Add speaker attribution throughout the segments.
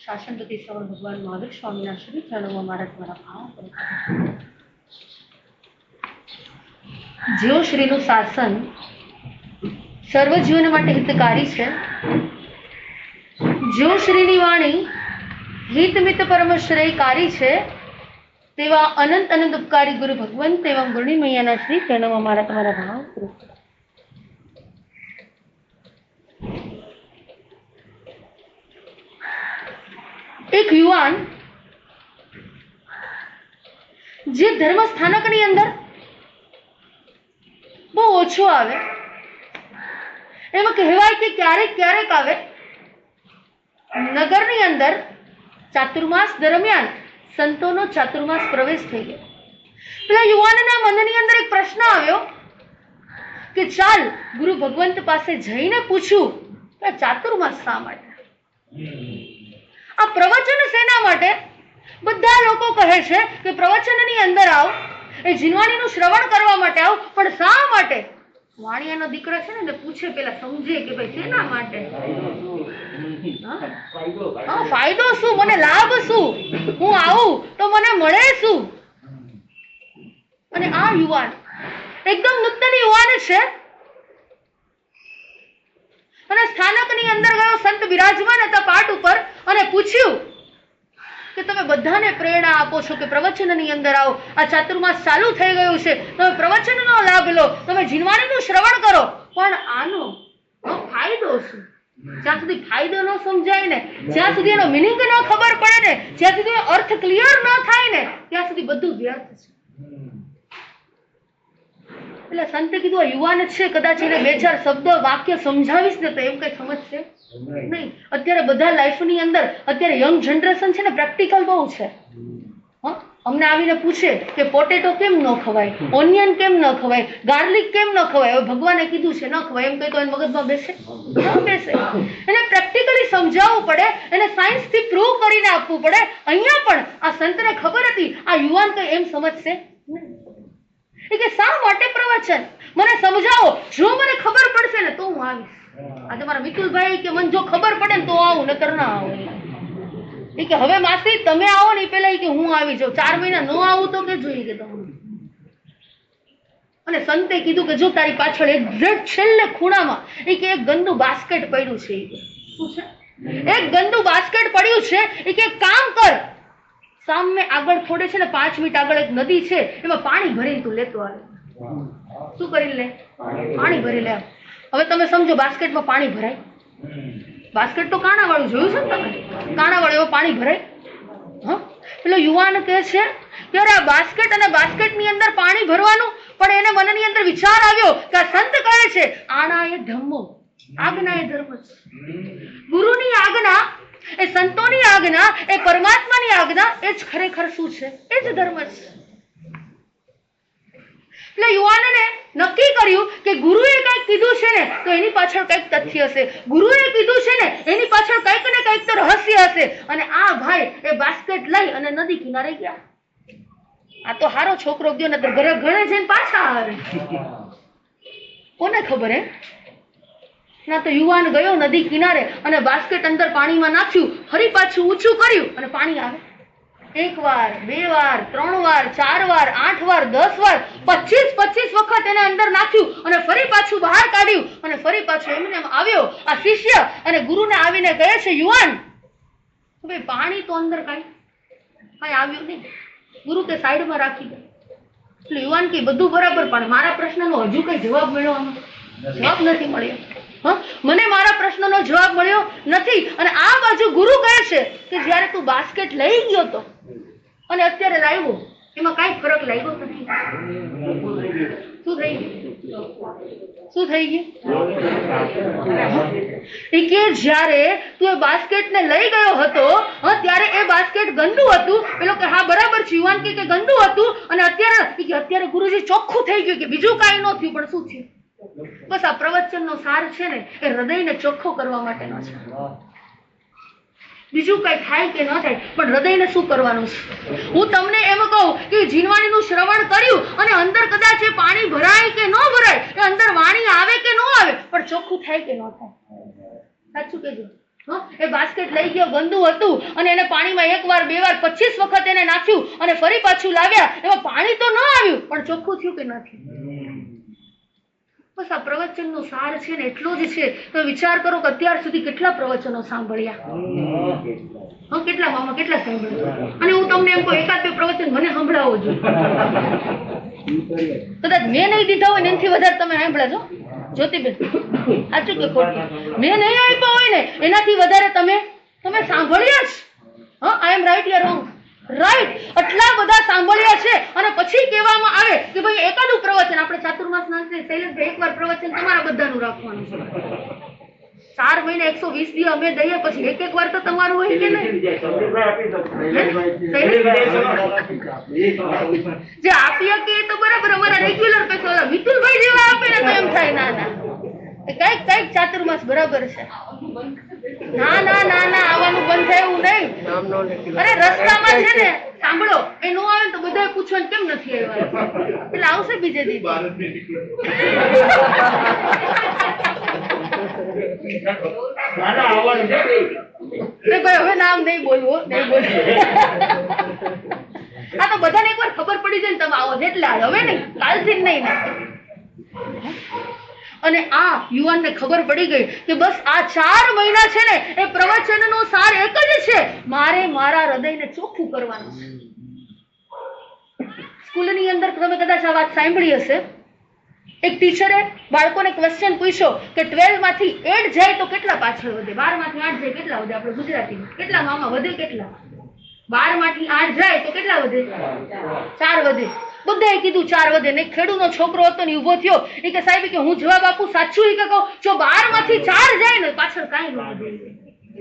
Speaker 1: શાસનપતિ શ્રવણ ભગવાન મહાવીર સ્વામીના શ્રી ચરણોમાં મારા દ્વારા ભાવ કરું. જેઓ શ્રીનું શાસન સર્વ જીવન માટે હિતકારી છે, જેઓ શ્રીની વાણી હિત મિત પરમ શ્રેયકારી છે, તેવા અનંત અનંત ઉપકારી ગુરુ ભગવંત એવં ગુરણી મૈયાના શ્રી ચરણોમાં મારા તમારા ભાવ કરું. એક યુવાન જે ધર્મ સ્થાનકની અંદર બહુ ઓછો આવે, એમાં કહેવાય કે ક્યારેક ક્યારેક આવે. નગરની અંદર ચાતુર્માસ દરમિયાન સંતોનો ચાતુર્માસ પ્રવેશ થઈ ગયો. પેલા યુવાનના મનની અંદર એક પ્રશ્ન આવ્યો કે ચાલ ગુરુ ભગવંત પાસે જઈને પૂછું કે ચાતુર્માસ શા માટે, આ પ્રવચન શેના માટે? બધા લોકો કહે છે કે પ્રવચનની અંદર આવ, એ જીનવાણીનું શ્રવણ કરવા માટે આવ, પણ શા માટે? વાણિયાનો દીકરો છે ને પૂછે, પેલા સમજે કે ભાઈ શેના માટે, ફાયદો શું, મને લાભ શું, હું આવું તો મને મળે શું? અને આ યુવાન એકદમ નૂતન યુવાન છે અને સ્થાનકની અંદર ગયો. સંત બિરાજમાન હતા પાટ ઉપર અને પૂછ્યું કે તમે બધાને પ્રેરણા આપો છો કે પ્રવચનની અંદર આવો, આ ચાતુર્માસ ચાલુ થઈ ગયું છે, તમે પ્રવચનનો લાભ લો, તમે જીનવાણીનું શ્રવણ કરો, પણ આનો ફાયદો શું? જ્યાં સુધી ફાયદો ન સમજાય ને, જ્યાં સુધી એનો મિનિંગ ન ખબર પડે ને, જ્યાં સુધી એનો અર્થ ક્લિયર ન થાય ને, ત્યાં સુધી બધું વ્યર્થ છે. એટલે સંતે કીધું આ યુવાન છે, કદાચ એને બે ચાર શબ્દ વાક્ય સમજાવીશ ને તો એમ કઈ સમજશે નહીં. અત્યારે બધા લાઈફની અંદર અત્યારે યંગ જનરેશન છે ને પ્રેક્ટિકલ બહુ છે. અમને આવીને પૂછે કે પોટેટો કેમ ન ખવાય, ઓનિયન કેમ ન ખવાય, ગાર્લિક કેમ ન ખવાય, હવે ભગવાને કીધું છે ન ખવાય, એમ કઈ તો એને મગજમાં બેસે ન બેસે. એને પ્રેક્ટિકલી સમજાવવું પડે, એને સાયન્સથી પ્રૂવ કરીને આપવું પડે. અહીંયા પણ આ સંતને ખબર હતી, આ યુવાન કઈ એમ સમજશે નહીં. કે શા માટે પ્રવચન મને સમજાવો, જો મને ખબર પડશે ને તો હું આવીશ. આજે મારા મિતુલભાઈ કે મને જો ખબર પડે ને તો આવું, નતર ના આવું. કે હવે માસી તમે આવો ને પેલા કે હું આવી જાઉં, 4 મહિના ન આવું તો કે જોઈએ કે તમે. અને સંતે કીધું કે જો તારી પાછળ એક છેલ્લે ખૂણામાં એક ગંદુ બાસ્કેટ પડ્યું છે. શું છે? એક ગંદુ બાસ્કેટ પડ્યું છે. એક કામ કર, સામે આગળ થોડે છે ને 5 મિનિટ આગળ એક નદી છે, એમાં પાણી ભરીને તું લેતો આવે. શું કરી લે? પાણી ભરી લે. હવે તમે સમજો બાસ્કેટમાં પાણી ભરાય, બાસ્કેટ તો કાણા વાળું જોયું છે ને તમે, કાણા વાળું એમાં પાણી ભરાય. પેલો યુવાન કહે છે કે આ બાસ્કેટ અને બાસ્કેટની અંદર પાણી ભરવાનું, પણ એને મનની અંદર વિચાર આવ્યો કે આ સંત કહે છે આના એ ધમ્મો, આજ્ઞા એ ધર્મ છે. ગુરુની આજ્ઞા, એ સંતોની આજ્ઞા, એ પરમાત્માની આજ્ઞા, એ જ ખરેખર શું છે? એ જ ધર્મ છે. એટલે યુવાનને નક્કી કર્યું કે ગુરુએ કંઈક કીધું છે ને તો એની પાછળ કંઈક તથ્ય હશે, ગુરુએ કીધું છે ને એની પાછળ કંઈક ને કંઈક તો રહસ્ય હશે. અને આ ભાઈ એ બાસ્કેટ લઈ અને નદી કિનારે ગયા. આ તો હારો છોકરો ગયો ને ઘરે ઘરે જઈને પાછા આવે, કોને ખબર હે? ના તો યુવાન ગયો નદી કિનારે અને બાસ્કેટ અંદર પાણીમાં નાખ્યું, ફરી પાછું ઊંચું કર્યું અને પાણી આવે. 1 વાર, 2 વાર, 3 વાર, 4 વાર, 8 વાર, 10 વાર, 25 વખત એને અંદર નાખ્યું અને ફરી પાછું બહાર કાઢ્યું અને ફરી પાછું એમને એમ આવ્યો આ શિષ્ય. અને ગુરુને આવીને કહે છે યુવાન ભાઈ પાણી તો અંદર કઈ આવ્યું નહીં. ગુરુ તે સાઈડમાં રાખી દે. એટલે યુવાન કે બધું બરાબર, પણ મારા પ્રશ્નનો હજુ કઈ જવાબ મળ્યો? આમાં જવાબ નથી મળ્યો. મને મારા પ્રશ્નનો જવાબ મળ્યો નથી. અને આ બાજુ ગુરુ કહે છે કે જયારે તું બાસ્કેટ લઈ ગયો તો અને અત્યારે લાવ્યો, એમાં કઈ ફરક લાગ્યો નથી. શું થઈ ગયું? કે જયારે તું એ બાસ્કેટ ને લઈ ગયો હતો ત્યારે એ બાસ્કેટ ગંદુ હતું. પેલો કે હા બરાબર છે. યુવાન કે ગંદુ હતું અને અત્યારે ગુરુજી ચોખ્ખું થઈ ગયું કે બીજું કાંઈ ન થયું, પણ શું થયું? બસ આ પ્રવચનનો સાર છે ને એ હૃદયને ચોખ્ખો કરવા માટેનો છે. બીજું કઈ થાય કે ન થાય, પણ હૃદયને શું કરવાનું છે? હું તમને એમ કહું કે જીનવાણીનું શ્રવણ કર્યું અને અંદર કદાચ એ પાણી ભરાય કે ન ભરાય, એ અંદર વાણી આવે કે ન આવે, પણ ચોખ્ખું થાય કે ન થાય? સાચું કહેજો. એ બાસ્કેટ લઈ ગયો, ગંદુ હતું, અને એને પાણીમાં 1 વાર 2 વાર 25 વખત એને નાખ્યું અને ફરી પાછું લાવ્યા. એમાં પાણી તો ન આવ્યું, પણ ચોખ્ખું થયું કે નથી? બસ આ પ્રવચનનો સાર છે ને એટલો જ છે. તો વિચાર કરો કે અત્યાર સુધી કેટલા પ્રવચનો સાંભળ્યા? કેટલા મામા, કેટલા સાંભળ્યા? અને હું તમને એમ કહું, 1-2 પ્રવચન મને સંભળાવો જોઈએ. કદાચ મેં નહીં દીધા હોય ને એનાથી વધારે તમે સાંભળ્યા છો જ્યોતિબેન, સાચું કે ખોટું? મેં નહીં આપ્યા હોય ને એનાથી વધારે તમે સાંભળ્યા જ. આઈ એમ રાઈટ યા રોંગ? રાઈટ. આટલા બધા સાંભળ્યા છે અને પછી કહેવામાં આવે કે ભાઈ એકાદું પ્રવચન, આપણે ચાતુર્માસના અંતે શૈલેષભાઈ 1 વાર પ્રવચન તમારા બધાનું રાખવાનું છે. 4 મહિને 120 દિવસ અમે દઈએ, પછી 1 વાર તો તમારું હોય કે નહીં? જે આપીએ કે એ તો બરાબર, અમારા રેગ્યુલર પૈસા મિતુલભાઈ જેવા આપે ને તો એમ થાય ના ના કઈક ચાતુર્માસ બરાબર છે. ના ના ના ના, આવવાનું બંધ થાય એવું નહીં. અરે રસ્તામાં છે ને, સાંભળો, એ નો આવે તો બધા પૂછવાનું કેમ નથી આવ્યા, એટલે આવશે બીજે દી. હવે નામ નહીં બોલવું, નહીં બોલવું. આ તો બધાને એકવાર ખબર પડી જાય ને તમે આવો એટલે હવે નહીં, કાલથી નહીં. અને આ યુવાનને ખબર પડી ગઈ કે બસ આ 4 મહિના છે ને એ પ્રવચનનો સાર એક જ છે, મારે મારા હૃદયને ચોખ્ખું કરવાનું છે. સ્કૂલની અંદર તમે કદાચ આ વાત સાંભળી હશે. એક ટીચરે બાળકોને ક્વેશ્ચન પૂછ્યો કે 12 માંથી 8 જાય તો કેટલા પાછળ વધે? 12 માંથી 8 જાય કેટલા વધે? આપણે ગુજરાતીમાં કેટલા મામા વધે? કેટલા? 12 માંથી 8 જાય તો કેટલા વધે? 4 વધે. બધાએ કીધું 4 વધે. ને ખેડૂતનો છોકરો હતો ને ઉભો થયો, એ કે સાહેબ કે હું જવાબ આપું સાચું? એ કે કહું, જો 12 માંથી 4 જાય ને પાછળ કાંઈ ન વધે.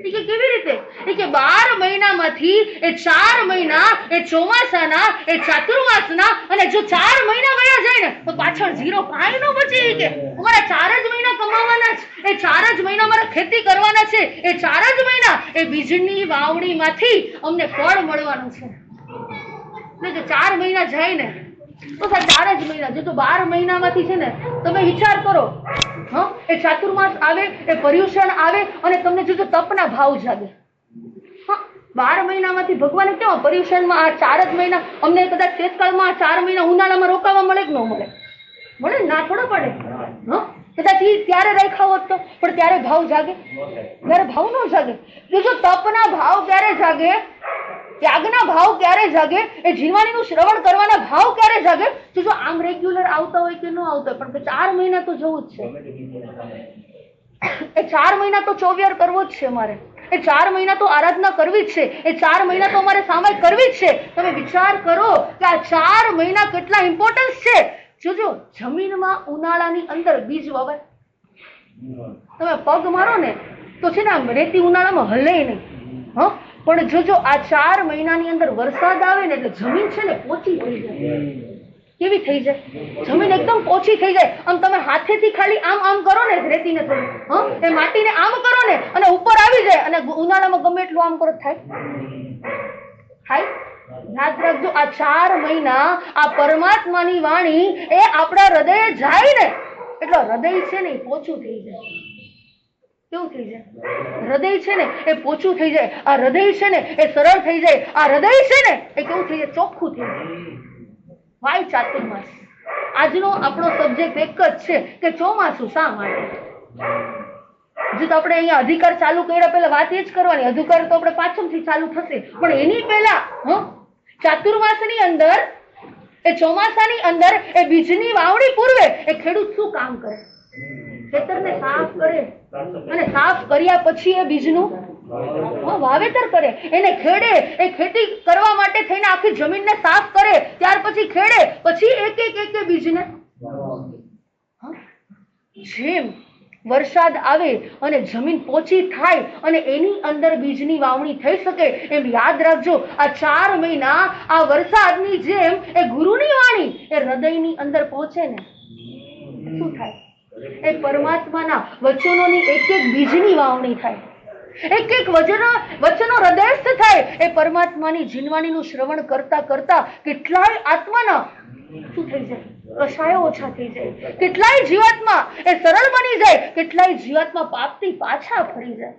Speaker 1: એ કે કેવી રીતે? એ કે 12 મહિનામાંથી એ 4 મહિના એ ચોમાસાના એ ચાતુર્માસના, અને જો 4 મહિના વયા જાય ને તો પાછળ 0 કાંઈ ન બચે. એ કે અમારા 4 જ મહિના કમાવાના છે, એ 4 જ મહિના અમારે ખેતી કરવાના છે, એ 4 જ મહિના એ બીજની વાવણીમાંથી અમને ફળ મળવાનું છે. એટલે જો 4 મહિના જાય ને તો 4 જ મહિના, જો તો 12 મહિનામાંથી છે ને તમે વિચાર કરો, એ ચાતુર્માસ આવે, એ પર્યુષણ આવે, અને તમને જો તપના ભાવ જાગે. 12 મહિનામાંથી ભગવાને કેવા પર્યુષણમાં આ 4 જ મહિના અમને કદાચ શેતકાળમાં 4 મહિના ઉનાળામાં રોકાવા મળે કે ન મળે? મળે ના? થોડો પડે. કદાચ ત્યારે રાખ્યા હોત તો, પણ ત્યારે ભાવ જાગે? ત્યારે ભાવ ન જાગે. જો તપના ભાવ ક્યારે જાગે, ત્યાગના ભાવ ક્યારે જાગે, એ જીવવાણીનું શ્રવણ કરવાના ભાવ ક્યારે જાગે? તો જો આમ રેગ્યુલર આવતા હોય કે ન આવતા હોય, પણ 4 મહિના તો જવું જ છે. એ 4 મહિના તો ચોવિયાર કરવો જ છે મારે. એ 4 મહિના તો આરાધના કરવી જ છે. એ 4 મહિના તો અમારે સામાયિક કરવી જ છે. તમે વિચાર કરો કે આ 4 મહિના કેટલા ઇમ્પોર્ટન્સ છે. જોજો, જમીનમાં ઉનાળાની અંદર બીજ વવાય, તમે પગ મારો ને તો છે ને આમ રેતી ઉનાળામાં હલે નહીં. પણ જોજો આ 4 મહિનાની અંદર વરસાદ આવે ને એટલે જમીન છે ને પોચી થઈ જાય. કેવી થઈ જાય? જમીન એકદમ પોચી થઈ જાય. આમ તમે હાથેથી ખાલી આમ આમ કરો ને રેતીને થોડી, એ માટીને આમ કરો ને અને ઉપર આવી જાય, અને ઉનાળામાં ગમે એટલું આમ કરો થાય? યાદ રાખજો, આ 4 મહિના આ પરમાત્માની વાણી એ આપણા હૃદયે જાય ને એટલે હૃદય છે ને એ પોચું થઈ જાય. કેવું થઈ જાય? હૃદય છે ને એ પોચું થઈ જાય. આ હૃદય છે ને એ સરળ થઈ જાય. આ હૃદય છે ને એ કેવું થઈ જાય? ચોખ્ખું થઈ જાય. વાય ચાતુર્માસ. આજનો આપણો સબ્જેક્ટ એક જ છે કે ચોમાસું શા માટે. જો તો આપણે અહીંયા અધિકાર ચાલુ કર્યા પહેલા વાત એ જ કરવાની. અધિકાર તો આપણે પાછળથી ચાલુ થશે, પણ એની પહેલા ચાતુર્માસની અંદર એ ચોમાસાની અંદર એ બીજની વાવણી પૂર્વે એ ખેડૂત શું કામ કરે? ખેતરને સાફ કરે, અને સાફ કર્યા પછી એ બીજનું વાવેતર કરે, એને ખેડે. એ ખેતી કરવા માટે થઈને આખી જમીનને સાફ કરે, ત્યાર પછી ખેડે, પછી એક એક બીજને. જેમ વરસાદ આવે અને જમીન પોચી થાય અને એની અંદર બીજની વાવણી થઈ શકે, એમ યાદ રાખજો આ 4 મહિના આ વરસાદની જેમ એ ગુરુની વાણી એ હૃદયની અંદર પહોંચે ને શું થાય? એ પરમાત્માના વચનોની એક એક બીજની વાવણી થાય, એક એક વચનો હૃદયસ્થ થાય. એ પરમાત્માની જીનવાણીનું શ્રવણ કરતા કરતા કેટલાય આત્માના શું થઈ જાય? કષાયો ઓછા થઈ જાય. કેટલાય જીવાત્મા એ સરળ બની જાય. કેટલાય જીવાત્મા પાપથી પાછા ફરી જાય.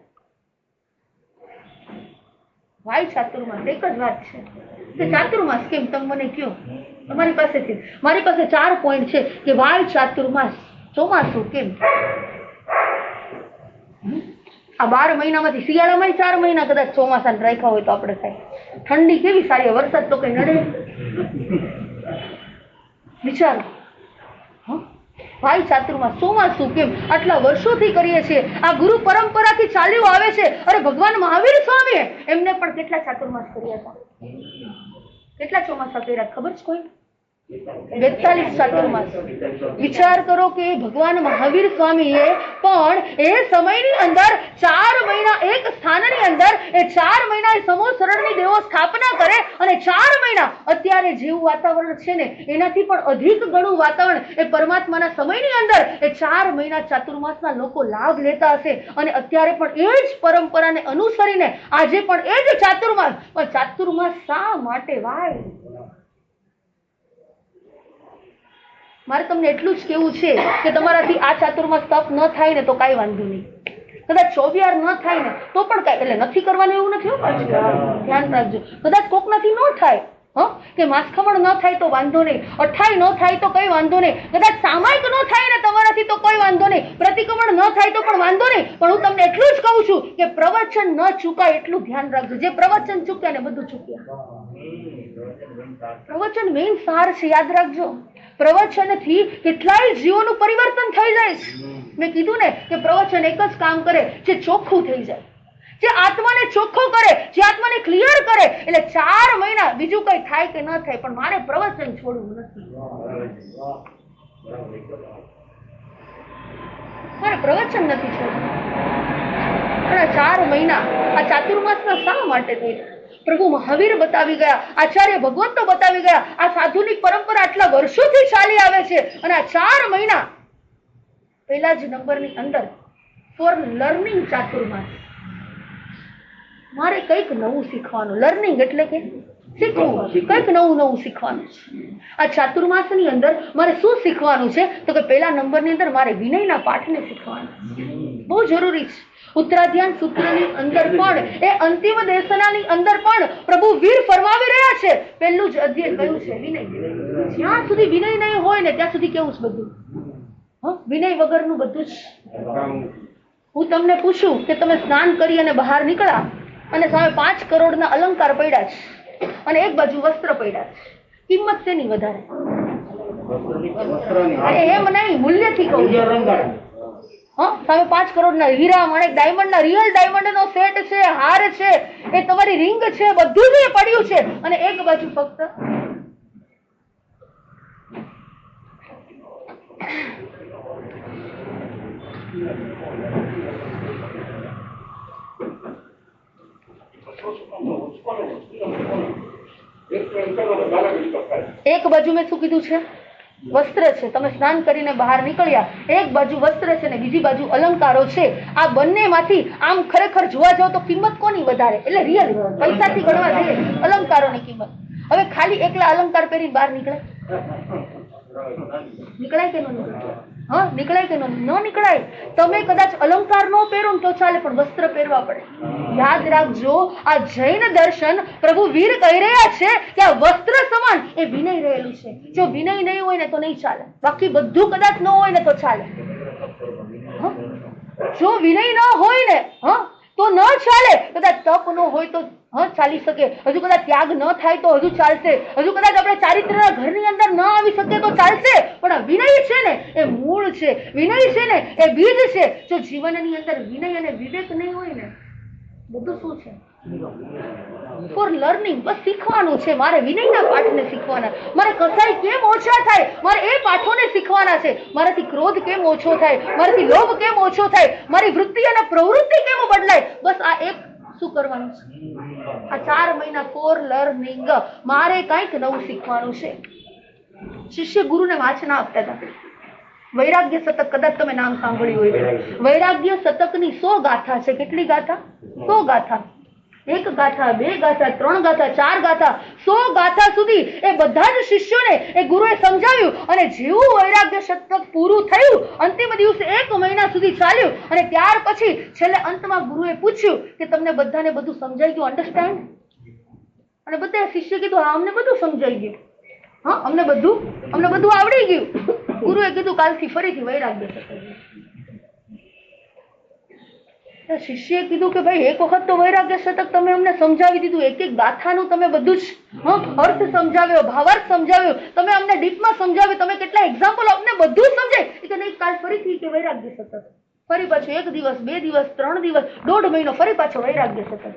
Speaker 1: વાય ચાતુર્માસ એક જ વાત છે કે ચાતુર્માસ કેમ, તમે મને કયો તમારી પાસેથી. મારી પાસે 4 પોઈન્ટ છે કે વાય ચાતુર્માસ ચોમાસું કેમ. આ 12 મહિનામાંથી શિયાળામાં 4 મહિના કદાચ ચોમાસાને રાખ્યા હોય તો આપણે થાય. ઠંડી કેવી સારી, વરસાદ તો કઈ નડે. વિચારો, વાય ચાતુર્માસ ચોમાસું કેમ આટલા વર્ષોથી કરીએ છીએ. આ ગુરુ પરંપરાથી ચાલ્યું આવે છે. અરે ભગવાન મહાવીર સ્વામીએ એમને પણ કેટલા ચાતુર્માસ કર્યા હતા, કેટલા ચોમાસા કર્યા ખબર છે કોઈ? 42 ચાતુર્માસ. વિચાર કરો કે ભગવાન મહાવીર સ્વામીએ પણ એ સમયની અંદર 4 મહિના એક સ્થાનની અંદર એ 4 મહિના સમોસરણની દેવો સ્થાપના કરે અને 4 મહિના અત્યારે જેવું વાતાવરણ છે ને એનાથી પણ અધિક ઘણું વાતાવરણ એ પરમાત્માના સમયની અંદર એ 4 મહિના ચાતુર્માસના લોકો લાભ લેતા હશે. અને અત્યારે પણ એ જ પરંપરાને અનુસરીને આજે પણ એ જ ચાતુર્માસ. પણ ચાતુર્માસ શા માટે વાય? મારે તમને એટલું જ કેવું છે કે તમારાથી આ ચાતુર્માસ તપ ન થાય ને તો કાંઈ વાંધો નહીં. કદાચ 24 ન થાય ને તો પણ કાંઈ, એટલે નથી કરવાનું એવું નથી. ધ્યાન રાખજો, કદાચ કોકનાથી ન થાય કે માસખમણ ન થાય તો વાંધો નહીં, 28 ન થાય તો કઈ વાંધો નહીં, કદાચ સામાયિક ન થાય ને તમારાથી તો કોઈ વાંધો નહીં, પ્રતિક્રમણ ન થાય તો પણ વાંધો નહીં. પણ હું તમને એટલું જ કહું છું કે પ્રવચન ન ચૂકાય એટલું ધ્યાન રાખજો. જે પ્રવચન ચૂક્યા ને બધું ચૂક્યા. પ્રવચન મેઇન સાર છે, યાદ રાખજો. પ્રવચનથી કેટલાય જીવોનું પરિવર્તન થઈ જાય છે. મેં કીધું ને કે પ્રવચન એક જ કામ કરે, જે ચોખ્ખું થઈ જાય, જે આત્માને ચોખ્ખો કરે, જે આત્માને ક્લિયર કરે. એટલે 4 મહિના બીજું કઈ થાય કે ન થાય પણ મારે પ્રવચન છોડવું નથી. મારે પ્રવચન નથી છોડવું. અને 4 મહિના આ ચાતુર્માસના શા માટે થઈ? પ્રભુ મહાવીર બતાવી ગયા, આચાર્ય ભગવંતો બતાવી ગયા. આ સાધુની પરંપરા આટલા વર્ષોથી ચાલી આવે છે. અને આ 4 મહિના પહેલા જ નંબરની અંદર ફોર લર્નિંગ ચાતુર્માસ. મારે કંઈક નવું શીખવાનું. લર્નિંગ એટલે કે શીખવું, કંઈક નવું શીખવાનું છે. આ ચાતુર્માસની અંદર મારે શું શીખવાનું છે તો કે પહેલા નંબરની અંદર મારે વિનયના પાઠને શીખવાનું બહુ જરૂરી છે. ઉત્તરાધ્યાન સૂત્રની અંદર પણ એ અંતિમ દેશનાની અંદર પણ પ્રભુ વીર ફરમાવી રહ્યા છે. પહેલું જ અધ્યાય કયું છે? વિનય. જ્યાં સુધી વિનય નહીં હોય ને ત્યાં સુધી કેવું છે બધું? વિનય વગરનું બધું જ. હું તમને પૂછું કે તમે સ્નાન કરી અને બહાર નીકળ્યા અને સામે 5 કરોડના અલંકાર પડ્યા છે અને એક બાજુ વસ્ત્ર પડ્યા છે, કિંમત શેની વધારે? એમ નહીં, મૂલ્યથી કહું છું. સામે 5 કરોડના હીરા, માણેક, ડાયમંડના, રિયલ ડાયમંડનો સેટ છે, હાર છે, એ તમારી રિંગ છે, બધું જ પડ્યું છે અને એક બાજુ ફક્ત એક બાજુ મેં શું કીધું છે? વસ્ત્ર છે. તમે સ્નાન કરીને બહાર નીકળ્યા, એક બાજુ વસ્ત્ર છે ને બીજી બાજુ અલંકારો છે. આ બંનેમાંથી આમ ખરેખર જોવા જાવ તો કિંમત કોની વધારે? એટલે રિયલ પૈસાથી ગણવા જઈએ અલંકારોની કિંમત. હવે ખાલી એકલા અલંકાર પહેરી બહાર નીકળે? નીકળાય કે ન નીકળાય? નીકળાય કે ન નીકળાય? તમે કદાચ અલંકાર ન પહેરો તો ચાલે પણ વસ્ત્ર પહેરવા પડે. યાદ રાખજો, આ જૈન દર્શન પ્રભુ વીર કહી રહ્યા છે કે આ વસ્ત્ર સમાન એ વિનય રહેલું છે. જો વિનય નહીં હોય ને તો નહીં ચાલે, બાકી બધું કદાચ ન હોય ને તો ચાલે. જો વિનય ન હોય ને તો ન ચાલે. કદાચ તપ ન હોય તો ચાલી શકે, હજુ કદાચ ત્યાગ ન થાય તો હજુ ચાલશે, હજુ કદાચ આપણે ચારિત્રના ઘરની અંદર ન આવી શકીએ તો ચાલશે. પણ આ વિનય છે ને એ મૂળ છે, વિનય છે ને એ બીજ છે. જો જીવનની અંદર વિનય અને વિવેક નહીં હોય ને બધું શું છે? Four learning. બસ શીખવાનું છે. મારે વિનયના પાઠને શીખવાના, મારે કસાઈ કેમ ઓછા થાય મારે એ પાઠોને શીખવાના છે. મારાથી ક્રોધ કેમ ઓછો થાય, મારાથી લોભ કેમ ઓછો થાય, મારી વૃત્તિ અને પ્રવૃત્તિ કેમ બદલાય. બસ આ એક શું કરવાનું છે? આ 4 મહિના ફોર લર્નિંગ. મારે કંઈક નવું શીખવાનું છે. શિષ્ય ગુરુને વાંચના આપતા હતા. વૈરાગ્ય શતક, કદાચ તમે નામ સાંભળ્યું હોય. વૈરાગ્ય શતકની 100 ગાથા છે. કેટલી ગાથા? 100 ગાથા. 1 ગાથા, 2 ગાથા, 3 ગાથા, 4 ગાથા, 100 ગાથા સુધી એ બધા જ શિષ્યોને એ ગુરુએ સમજાવ્યું. અને જેવું વૈરાગ્ય શતક પૂરું થયું, અંતિમ દિવસે 1 મહિના સુધી ચાલ્યું અને ત્યાર પછી છેલ્લે અંતમાં ગુરુએ પૂછ્યું કે તમને બધાને બધું સમજાઈ ગયું? અન્ડરસ્ટેન્ડ? અને બધા શિષ્ય કીધું હા અમને બધું સમજાઈ ગયું, હા અમને બધું આવડી ગયું. ગુરુએ કીધું કાલથી ફરીથી વૈરાગ્ય સતત. શિષ્યએ કીધું કે ભાઈ એક વખત તો વૈરાગ્ય શતક તમે અમને સમજાવી દીધું, એક એક ગાથાનું તમે બધું જ અર્થ સમજાવ્યો, ભાવાર્થ સમજાવ્યો, તમે અમને ડીપમાં સમજાવ્યું, તમે કેટલા એક્ઝામ્પલ અમને બધું સમજાય. કે નહીં કાલ ફરીથી કે વૈરાગ્ય શતક, ફરી પાછું 1 દિવસ 2 દિવસ 3 દિવસ 1.5 મહિનો ફરી પાછો વૈરાગ્ય શતક.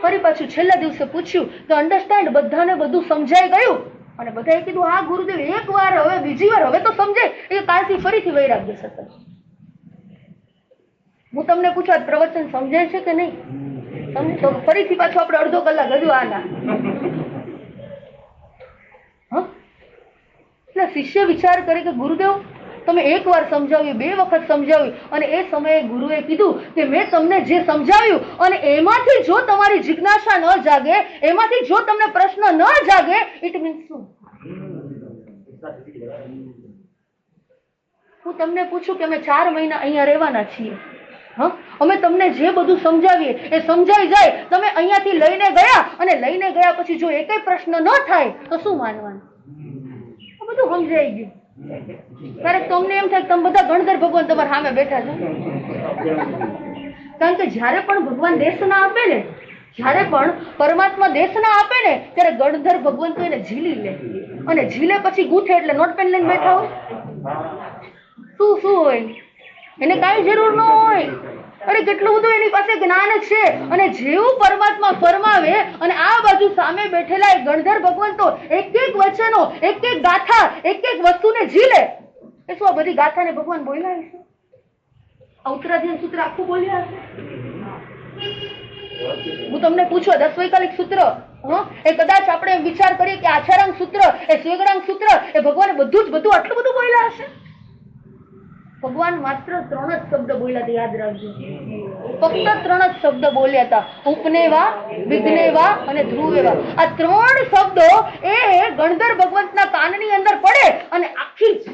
Speaker 1: ફરી પાછું છેલ્લા દિવસે પૂછ્યું તો અન્ડરસ્ટેન્ડ બધાને બધું સમજાઈ ગયું. અને બધાએ કીધું હા ગુરુદેવ એક વાર હવે બીજી વાર હવે તો સમજાય. એ કાલથી ફરીથી વૈરાગ્ય શતક. હું તમને પૂછું પ્રવચન સમજાય છે કે નહીં? તો ફરીથી પાછું આપણે અડધો કલાક હજુ આના. એટલે શિષ્ય વિચાર કરે કે ગુરુદેવ તમે એક વાર સમજાવ્યું, 2 વખત સમજાવ્યું, અને એ સમયે ગુરુએ કીધું કે મેં તમને જે સમજાવ્યું અને એમાંથી જો તમારી જિજ્ઞાસા ન જાગે, એમાંથી જો તમને પ્રશ્ન ન જાગે, ઇટ મીન્સ શું? હું તમને પૂછું કે અમે 4 મહિના અહીંયા રહેવાના છીએ, અમે તમને જે બધું સમજાવીએ એ સમજાઈ જાય, તમે અહીંયાથી લઈને ગયા અને લઈને ગયા પછી જો એકેય પ્રશ્ન ન થાય તો શું માનવાનું? બધું સમજાઈ ગયું. ક્યારેક તમને એમ થાય કે તમે બધા ગણધર ભગવાન તમારા સામે બેઠા છો. કારણ કે જયારે પણ ભગવાન દેશના આપે ને, જયારે પણ પરમાત્મા દેશના આપે ને, ત્યારે ગણધર ભગવાન તો એને ઝીલી લે, અને ઝીલે પછી ગૂંથે એટલે નોટપેન લઈને બેઠા હોય. શું હોય? એને કાંઈ જરૂર ન હોય. અરે કેટલું બધું એની પાસે જ્ઞાન છે. અને જેવું પરમાત્મા ફરમાવે અને આ બાજુ સામે બેઠેલા એ ગણધર ભગવાન તો એક એક વચનો, એક એક ગાથા, એક એક વસ્તુને ઝીલે. એ શું આ બધી ગાથાને ભગવાન બોલ્યા હશે? આ ઉત્તરાધ્યાય સૂત્ર આખું બોલ્યા હશે? હું તમને પૂછું 10 વૈકાલિક સૂત્ર એ કદાચ આપણે વિચાર કરીએ કે આચારાંગ સૂત્ર, એ સ્વેગડાંગ સૂત્ર, એ ભગવાને બધું આટલું બધું બોલ્યા હશે? ભગવાન માત્ર 3 જ શબ્દ બોલ્યા હતા, યાદ રાખજો. ફક્ત 3 જ શબ્દ બોલ્યા હતા, ઉપનેવા, વિઘ્નેવા અને ધ્રુવેવા. આ 3 શબ્દો એ ગણધર ભગવંતના કાનની અંદર પડે અને આખી જ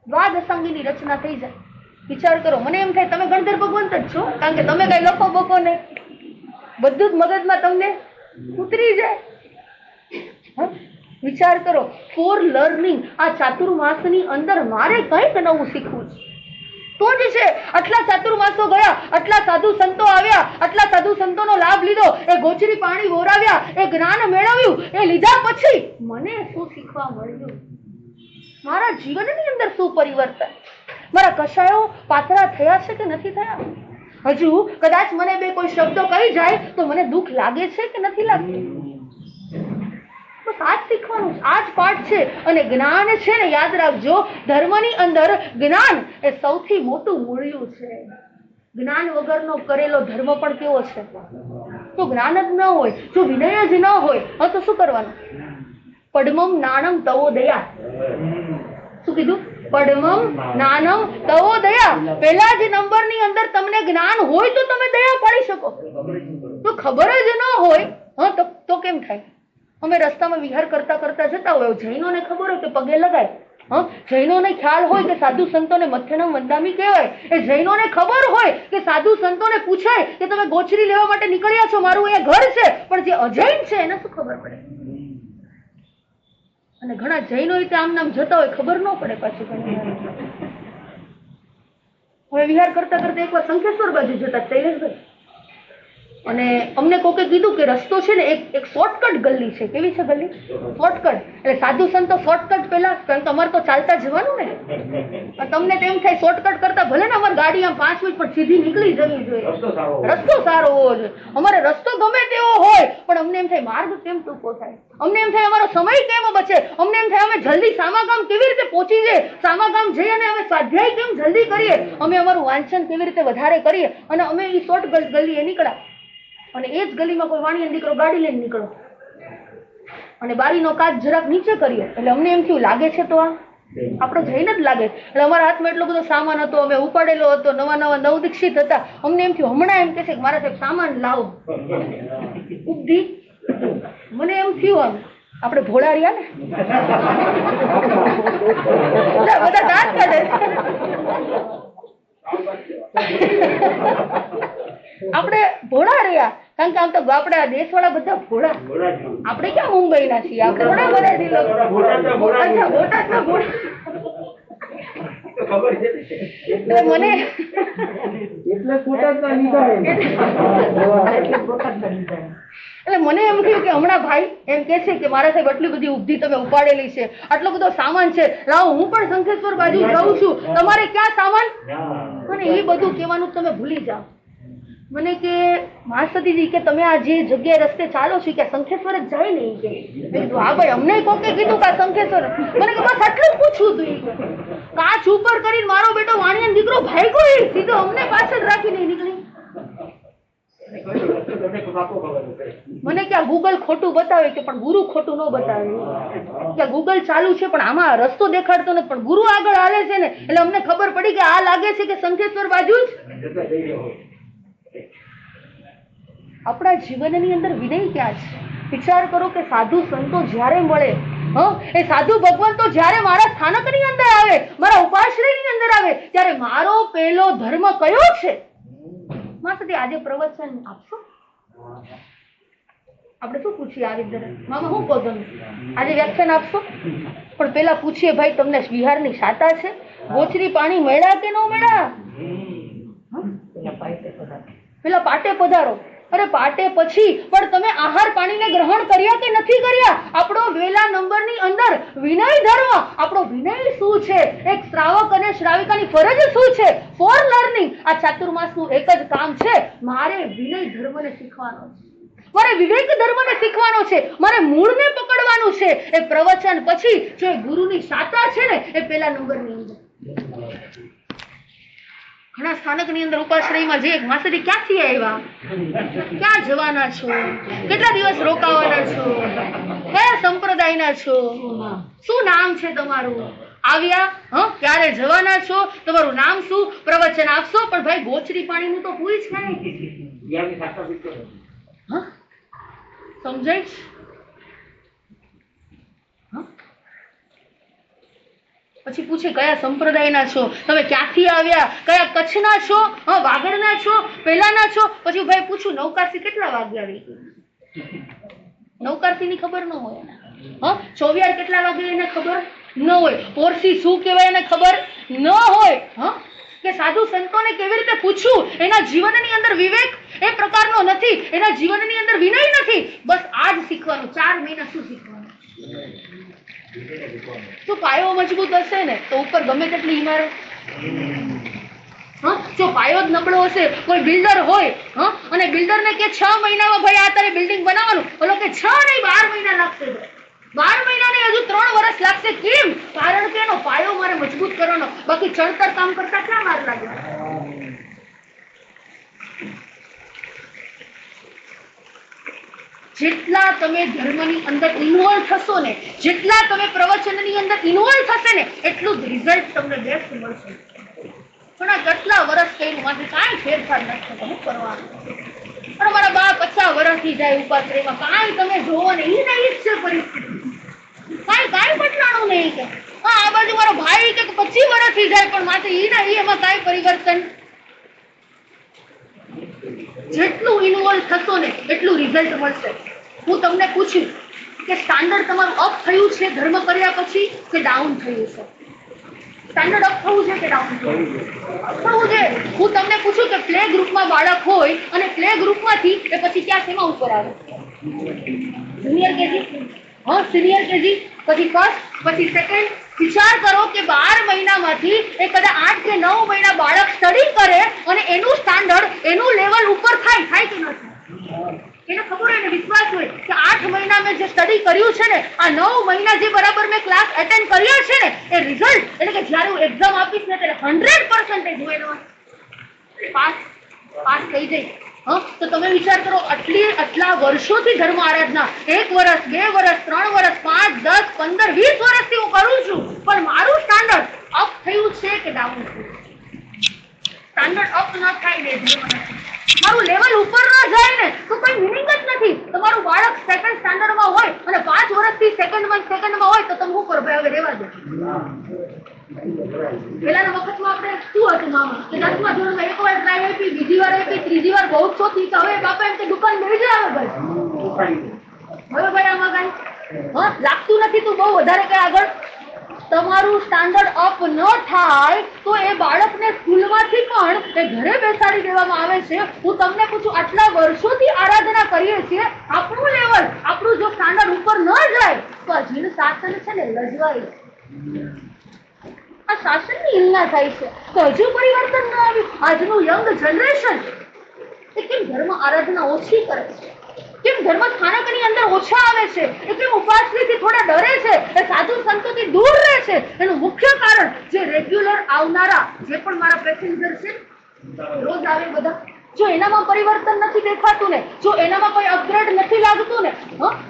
Speaker 1: દ્વાદશાંગીની રચના થઈ જાય. વિચાર કરો, મને એમ થાય તમે ગણધર ભગવંત જ છો, કારણ કે તમે કઈ લખો બકો નહીં, બધું જ મગજમાં તમને ઉતરી જાય. વિચાર કરો, ફોર લર્નિંગ, આ ચાતુર્માસની અંદર મારે કંઈક નવું શીખવું છે તો જ છે. આટલા ચાતુર્માસો ગયા, આટલા સાધુ સંતો આવ્યા, આટલા સાધુ સંતોનો લાભ લીધો, એ ગોચરી પાણી વોરાવ્યા, એ જ્ઞાન મેળવ્યું, એ લીધા પછી મને શું શીખવા મળ્યું? મારા જીવનની અંદર શું પરિવર્તન? મારા કશાયો પાતળા થયા છે કે નથી થયા? હજુ કદાચ મને 2 કોઈ શબ્દો કહી જાય તો મને દુઃખ લાગે છે કે નથી લાગતું? બસ આ જ શીખવાનું, આ જ પાઠ છે. અને જ્ઞાન છે ને, યાદ રાખજો, ધર્મની અંદર જ્ઞાન એ સૌથી મોટું મૂળિયું છે. જ્ઞાન વગરનો કરેલો ધર્મ પણ કેવો છે? તો જ્ઞાન જ ન હોય, જો વિનય જ ન હોય, તો શું કરવાનું? પડમમ નાણમ તવો દયા. શું કીધું? પડમમ નાનમ તવો દયા. પહેલા જ નંબરની અંદર તમને જ્ઞાન હોય તો તમે દયા પાડી શકો. તો ખબર જ ન હોય તો કેમ થાય? અમે રસ્તામાં વિહાર કરતા કરતા જતા હોય, જૈનોને ખબર હોય કે પગે લગાય, જૈનોને ખ્યાલ હોય કે સાધુ સંતોને મથ્યનમ વંદામી કહેવાય, એ જૈનોને ખબર હોય કે સાધુ સંતોને પૂછાય કે તમે ગોચરી લેવા માટે નીકળ્યા છો, મારું અહીંયા ઘર છે. પણ જે અજૈન છે એને શું ખબર પડે? અને ઘણા જૈનો રીતે આમ નામ જતા હોય, ખબર ન પડે પાછું. હવે વિહાર કરતા કરતા એકવાર શંખેશ્વર બાજુ જતા શૈલેષભાઈ, અને અમને કોકે કીધું કે રસ્તો છે ને એક શોર્ટકટ ગલી છે. કેવી છે ગલી? શોર્ટકટ. એટલે સાધુ સંતો શોર્ટકટ પેલા, કારણ કે અમારે તો ચાલતા જવાનું ને, તમને તેમ થાય શોર્ટકટ કરતા ભલે ને અમારી ગાડી આમ 5 મિનિટ પણ સીધી નીકળી જવી જોઈએ, રસ્તો સારો હોવો જોઈએ. અમારે રસ્તો ગમે તેવો હોય પણ અમને એમ થાય માર્ગ કેમ ટૂંકો થાય, અમને એમ થાય અમારો સમય કેમ બચે, અમને એમ થાય અમે જલ્દી સામાગામ કેવી રીતે પહોંચી જઈએ, સામાગામ જઈએ અને અમે સ્વાધ્યાય કેમ જલ્દી કરીએ, અમે અમારું વાંચન કેવી રીતે વધારે કરીએ. અને અમે એ શોર્ટકટ ગલી એ નીકળ્યા, અને એ જ ગલીમાં કોઈ વાણિયો દીકરો ગાડી લઈને નીકળો અને બારીનો કાચ જરાક નીચે કર્યો, એટલે અમને એમ થયું લાગે છે તો આ આપણો જઈને જ લાગે. એટલે અમારા હાથમાં એટલો બધો સામાન હતો, અમે ઉપાડેલો હતો, નવા નવદીક્ષિત હતા. અમને એમ થયું હમણાં એમ કહેશે કે મારા સાહેબ સામાન લાવો, ઉપધી. મને એમ થયું આમ આપણે ભોળા રહ્યા ને, બધા દાંત કાઢે, આપણે ભોળા રહ્યા કારણ કે આમ તો આપડા દેશવાળા બધા ભોળા, આપણે ક્યાં મુંબઈના છીએ, આપણે થોડા બોટાદથી લોકો. અચ્છા, બોટાદના ભોળા. એટલે મને એટલે મને એમ થયું કે હમણાં ભાઈ એમ કે છે કે મારા સાહેબ આટલી બધી ઉપધી તમે ઉપાડેલી છે, આટલો બધો સામાન છે, લાવો હું પણ શંખેશ્વર બાજુ જાઉં છું, તમારે ક્યાં સામાન? અને એ બધું કહેવાનું તમે ભૂલી જાઓ. મને કે મહાસતીજી કે તમે આ જે જગ્યાએ રસ્તે ચાલો છો કે શંખેશ્વર જ જાય ને? કે હા ભાઈ, અમને કોકે કીધું કે શંખેશ્વર. મને કે બસ આટલું પૂછવું તું. કાચ ઉપર કરીને મારો બેટો વાણિયાનો દીકરો ભાગ્યો, એ સીધો અમને પાછળ રાખીને નીકળી. મને ક્યાં ગૂગલ ખોટું બતાવે કે પણ ગુરુ ખોટું ન બતાવે. કે ગૂગલ ચાલુ છે પણ આમાં રસ્તો દેખાડતો નથી, પણ ગુરુ આગળ હાલે છે ને એટલે અમને ખબર પડી કે આ લાગે છે કે શંખેશ્વર બાજુ જ. આપણા જીવનની અંદર વિનય ક્યાં છે? વિચાર કરો કે સાધુ સંતો જ્યારે મળે, એ સાધુ ભગવંતો જ્યારે મારા સ્થાનકની અંદર આવે, મારા ઉપાશ્રયની અંદર આવે, ત્યારે મારો પહેલો ધર્મ કયો છે? માસી આજે પ્રવચન આપશો? આપણે શું પૂછીએ આવી રીતે? મામા શું કહો તમે આજે વ્યાખ્યાન આપશો? પણ પેલા પૂછીએ ભાઈ તમને બિહારની શાતા છે, ગોચરી પાણી મળ્યા કે ન મળ્યા? પેલા પાટે પધારો. અરે પાટે પછી પણ તમે આહાર પાણીને ગ્રહણ કર્યા કે નથી કર્યા? આપણો વેલા નંબરની અંદર વિનય ધર્મ, આપણો વિનય શું છે? એક શ્રાવક અને શ્રાવિકાની ફરજ શું છે? Four learning. આ ચાતુર્માસનું એક જ કામ છે, મારે વિનય ધર્મને શીખવાનો છે, મારે વિવેક ધર્મને શીખવાનો છે, મારે મૂળને પકડવાનું છે. એ પ્રવચન પછી જો એ ગુરુની શાતા છે ને એ પેલા નંબરની અંદર. ઘણા સ્થાનકની અંદર ઉપાશ્રયમાં જે માસરી ક્યાંથી આવ્યા, ક્યાં જવાના છો, કેટલા દિવસ રોકાવાના છો, કયા સંપ્રદાયના છો, શું નામ છે તમારું, આવ્યા ક્યારે જવાના છો, તમારું નામ શું, પ્રવચન આપશો? પણ ભાઈ ગોચરી પાણીનું તો પૂછ નહીં. સમજાય? પછી પૂછે કયા સંપ્રદાયના છો, તમે ક્યાંથી આવ્યા, કયા કચ્છના છો, વાગડના છો, પેલાના છો. પછી ભાઈ પૂછું નવકારસી કેટલા વાગે આવી? નવકારસી ની ખબર ન હોય એને. ચોવિયાર કેટલા વાગે એને ખબર ન હોય. પોરસી શું કહેવાય એને ખબર ન હોય. કે સાધુ સંતોને કેવી રીતે પૂછવું? એના જીવનની અંદર વિવેક એ પ્રકારનો નથી, એના જીવનની અંદર વિનય નથી. બસ આ જ શીખવાનું. 4 મહિના શું શીખવાનું? તો પાયો મજબૂત હશે ને તો ઉપર ગમે તેટલી ઇમારત. જો પાયો જ નબળો હશે, કોઈ બિલ્ડર હોય અને બિલ્ડરને કે 6 મહિનામાં ભાઈ આ તારે બિલ્ડિંગ બનાવવાનું, બોલો કે 6 નહીં 12 મહિના લાગશે. 12 મહિના નહીં, હજુ 3 વર્ષ લાગશે. કેમ? કારણ કે એનો પાયો મારે મજબૂત કરવાનો. બાકી ચણતર કામ કરતા ક્યાં વાર લાગે? જેટલા તમે ધર્મની અંદર ઇન્વોલ્વ થશો ને, જેટલા તમે પ્રવચનની અંદર ઇન્વોલ્વ થશે ને, એટલું જ રિઝલ્ટ તમને બેસ્ટ મળશે. પણ આ કેટલા વર્ષ કર્યું માંથી કાંઈ ફેરફાર નથી થતો. શું કરવાનું? પણ મારા બા 50 વર્ષથી જાય ઉપાશ્રયમાં, કાંઈ તમે જોવો ને ઈ ને ઈ જ છે પરિસ્થિતિ. કાંઈ બદલાણું નહીં. કે આ બાજુ મારો ભાઈ કે 25 વર્ષથી જાય પણ માથે ઈ ને ઈ, એમાં કાંઈ પરિવર્તન. જેટલું ઇન્વોલ્વ થશો ને એટલું રિઝલ્ટ મળશે. હું તમને પૂછ્યું કે સ્ટાન્ડર્ડ તમારું અપ થયું છે ધર્મ કર્યા પછી કે ડાઉન થયું છે? સ્ટાન્ડર્ડ અપ થવું છે કે ડાઉન થવું છે? હું તમને પૂછું કે પ્લે ગ્રુપમાં બાળક હોય અને પ્લે ગ્રુપમાંથી એ પછી ક્યાં શેમાં ઉપર આવે? જુનિયર કેજી, સિનિયર કેજી, પછી ફર્સ્ટ, પછી સેકન્ડ. વિચાર કરો કે 12 મહિનામાંથી એ કદાચ 8 કે 9 મહિના બાળક સ્ટડી કરે અને એનું સ્ટાન્ડર્ડ, એનું લેવલ ઉપર થાય કે ન થાય? એને ખબર હોય ને, વિશ્વાસ હોય કે 8 મહિના મેં જે સ્ટડી કર્યું છે ને, આ 9 મહિના જે બરાબર મેં ક્લાસ એટેન્ડ કર્યા છે ને, એ રિઝલ્ટ એટલે કે જ્યારે હું એક્ઝામ આપીશ ને ત્યારે 100% હોય પાસ થઈ જાય. તો તમે વિચાર કરો, આટલા વર્ષોથી ધર્મ આરાધના, 1 વર્ષ, 2 વર્ષ, 3 વર્ષ, 5, 10, 15, 20 વર્ષથી હું કરું છું, પણ મારું સ્ટાન્ડર્ડ અપ થયું છે કે ડાઉન થયું? સ્ટાન્ડર્ડ અપ ન થાય ને ધર્મ નથી. મારું લેવલ ઉપર ન જાય ને તો કોઈ મિનિંગ જ નથી. તમારું બાળક સેકન્ડ સ્ટાન્ડર્ડમાં હોય અને 5 વર્ષથી સેકન્ડમાં હોય તો તમે શું કરો? ભાઈ હવે રહેવા દો. પેલાના વખતમાં આપણે શું હતું મામા, કે 10મા ધોરણમાં 1 વાર ટ્રાય આપી, બીજી વાર આપી, ત્રીજી વાર કહું છો થી કે હવે બાપા એમ કે દુકાન બેસી જાય હવે ભાઈ આમાં કઈ લાગતું નથી તું બહુ વધારે કઈ આગળ તમારું સ્ટાન્ડર્ડ અપ ન થાય તો એ બાળકને સ્કૂલમાંથી પણ એ ઘરે બેસાડી દેવામાં આવે છે. હું તમને પૂછું, આટલા વર્ષોથી આરાધના કરીએ છીએ, આપણું લેવલ, આપણું જો સ્ટાન્ડર્ડ ઉપર ન જાય તો આ જીણ શાસન છે ને લજવાય. આ શાસનની હિલના થાય છે તો હજુ પરિવર્તન ન આવ્યું. આજનું યંગ જનરેશન એ કેમ ધર્મ આરાધના ઓછી કરે છે, કેમ ધર્મ સ્થાનકની અંદર ઓછા આવે છે, એ કેમ ઉપાસનીથી થોડા ડરે છે, એ સાધુ સંતોથી દૂર રહે છે? એનું મુખ્ય કારણ જે રેગ્યુલર આવનારા જે પણ મારા પેસેન્જર છે, રોજ આવે બધા, જો એનામાં પરિવર્તન નથી દેખાતું ને, જો એનામાં કોઈ અપગ્રેડ નથી લાગતું ને,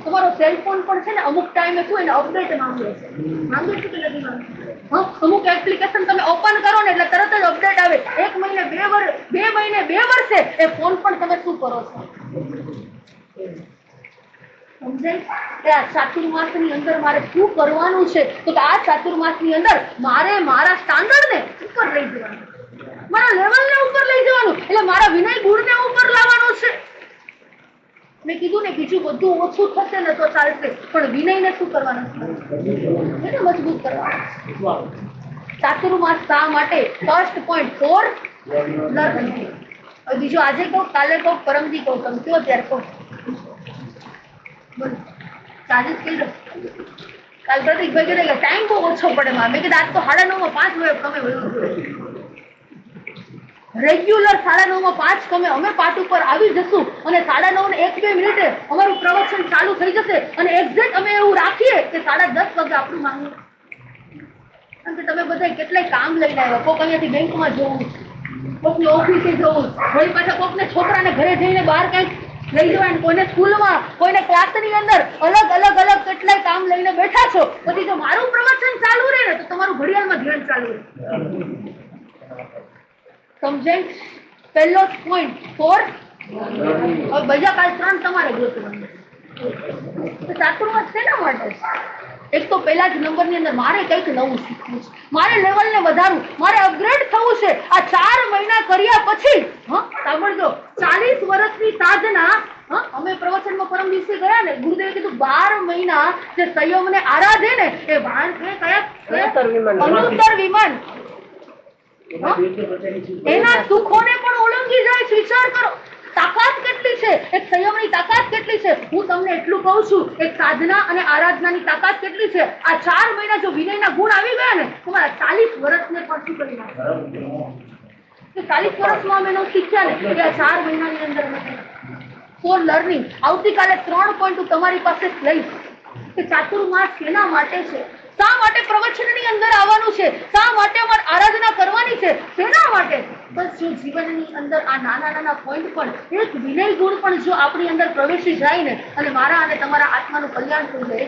Speaker 1: તમારો સેલફોન પણ છે ને અમુક ટાઈમે શું એને અપડેટ માંગે છે કે નથી માંગતું? અમુક એપ્લિકેશન તમે ઓપન કરો ને એટલે તરત જ અપડેટ આવે. 1 મહિને 2 મહિને 2 વર્ષે એ ફોન પણ તમે શું કરો છો? સમજાય? આ ચાતુર્માસની અંદર મારે શું કરવાનું છે? તો આ ચાતુર્માસની અંદર મારે મારા સ્ટાન્ડર્ડને ઉપર લઈ જવાનું, મારા લેવલને ઉપર લઈ જવાનું, એટલે મારા વિનય ગુણને ઉપર લાવવાનો છે. મેં કીધું ને બીજું બધું ઓછું થશે ને તો ચાલશે, પણ વિનયને શું કરવાનું છે? એને મજબૂત કરવાનું. ચાતુર્માસ શા માટે? First point four learning. બીજું આજે કહું, કાલે કહું, પરમથી કહું, તમે કયો ત્યારે કહું. આજે જ કહી દો. કાલ પ્રતિકભાઈ કીધે કે ટાઈમ બહુ ઓછો પડે માં. મેં કીધું આજ તો 9:30 5 વાગે તમે રેગ્યુલર 9:30 5 કમે અમે પાઠ ઉપર આવી જશું અને 9:30 ને 1-2 મિનિટે અમારું પ્રવચન ચાલુ થઈ જશે અને એક્ઝેક્ટ અમે એવું રાખીએ કે 10:30 વાગે આપણું માંગવું. કારણ કે તમે બધા કેટલાય કામ લઈને આવ્યા. કોક અહીંયાથી બેંકમાં જવું, કોકની ઓફિસે જવું, વળી પાછા કોકને છોકરાને ઘરે જઈને બહાર કંઈક લઈ જવાનું, કોઈને સ્કૂલમાં, કોઈને ક્લાસની અંદર, અલગ કેટલાય કામ લઈને બેઠા છો. પછી જો મારું પ્રવચન ચાલુ રહે ને તો તમારું ઘડિયાળમાં ધ્યાન ચાલુ રહે. સમજાય? પહેલો પોઈન્ટ ફોર. હવે બીજા કાલ 3 તમારે ગોતવાનું. ચાતુર્માસ શેના માટે? એક તો પહેલા જ નંબરની અંદર મારે કંઈક નવું શીખવું છે, મારે લેવલને વધારવું, મારે અપગ્રેડ થવું છે. આ 4 મહિના કર્યા પછી, સાંભળજો, 40 વર્ષની સાધના. અમે પ્રવચનમાં પરમ દિવસે ગયા ને, ગુરુદેવે કીધું 12 મહિના જે સંયમને આરાધે ને એ ભાન કયા અનુત્તર વિમાન એના સુખોને પણ ઓળંગી જાય છે. વિચાર કરો તાકાત કેટલી છે, એક સંયમની તાકાત કેટલી છે. હું તમને એટલું કહું છું, એક સાધના અને આરાધનાની તાકાત કેટલી છે. આ 4 મહિના જો વિનયના ગુણ આવી ગયા ને, તમારા 40 વર્ષને પણ શું કરી નાખે. 40 વર્ષમાં અમે નો શીખ્યા ને કે આ 4 મહિનાની અંદર ફોર લર્નિંગ. આવતીકાલે 3 પોઈન્ટ હું તમારી પાસે લઈશ કે ચાતુર્માસ શેના માટે છે, શા માટે પ્રવચનની અંદર આવવાનું છે, શા માટે અમારે આરાધના કરવાની છે, શેના માટે. બસ જો જીવનની અંદર આ નાના પોઈન્ટ પણ, એક વિનય ગુણ પણ જો આપણી અંદર પ્રવેશી જાય ને, અને મારા અને તમારા આત્માનું કલ્યાણ થઈ જાય.